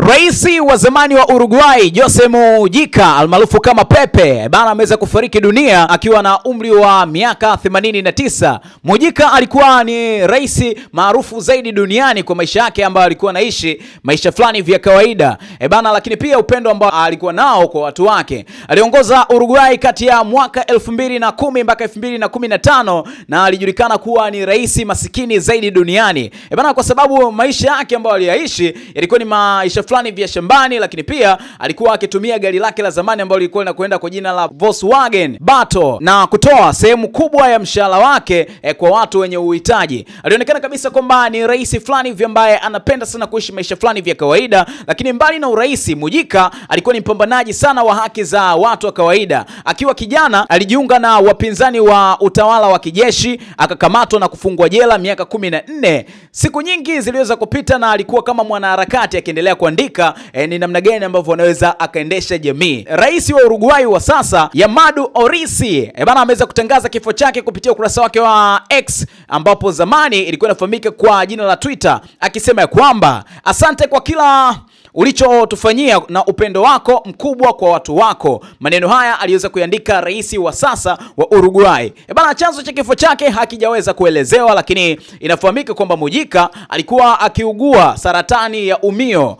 Rais wa zamani wa Uruguay Jose Mujica almaarufu kama Pepe bana ameweza kufariki dunia akiwa na umri wa miaka 89. Mujica alikuwa ni rais maarufu zaidi duniani kwa maisha yake ambayo alikuwa anaishi maisha fulani vya kawaida bana, lakini pia upendo ambao alikuwa nao kwa watu wake. Aliongoza Uruguay kati ya mwaka 2010 mpaka 2015 na alijulikana kuwa ni rais masikini zaidi duniani bana, kwa sababu maisha yake ambayo aliyaishi yalikuwa ni maisha fulani vya shambani, lakini pia alikuwa akitumia gari lake la zamani ambalo lilikuwa linakwenda kwa jina la Volkswagen Beetle na kutoa sehemu kubwa ya mshahara wake kwa watu wenye uhitaji. Alionekana kabisa kwamba ni rais fulani vya ambaye anapenda sana kuishi maisha fulani vya kawaida, lakini mbali na urais, Mujica alikuwa ni mpambanaji sana wa haki za watu wa kawaida. Akiwa kijana alijiunga na wapinzani wa utawala wa kijeshi, akakamatwa na kufungwa jela miaka 14. Siku nyingi ziliweza kupita na alikuwa kama mwanaharakati akiendelea kuandika ni namna gani ambavyo anaweza akaendesha jamii. Rais wa Uruguay wa sasa Yamadu Orisi bana ameweza kutangaza kifo chake kupitia ukurasa wake wa X, ambapo zamani ilikuwa inafahamika kwa jina la Twitter, akisema kwamba asante kwa kila ulichotufanyia na upendo wako mkubwa kwa watu wako. Maneno haya aliweza kuandika rais wa sasa wa Uruguay. Bana, chanzo cha kifo chake hakijaweza kuelezewa, lakini inafahamika kwamba Mujica alikuwa akiugua saratani ya umio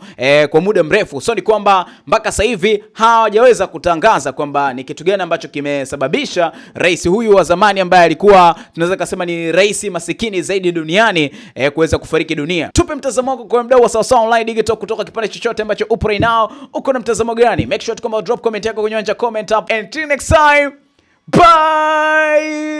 kwa muda mrefu. So ni kwamba mpaka sasa hivi hawajaweza kutangaza kwamba ni kitu gani ambacho kimesababisha rais huyu wa zamani ambaye alikuwa tunaweza kusema ni rais masikini zaidi duniani kuweza kufariki dunia. Tupe mtazamo wako kwa mdau wa Sawasawa Online Digital kutoka kipande chochote ambacho upo right now. Uko na mtazamo gani? Make sure to drop comment yako kwenye comment up. Until next time, bye.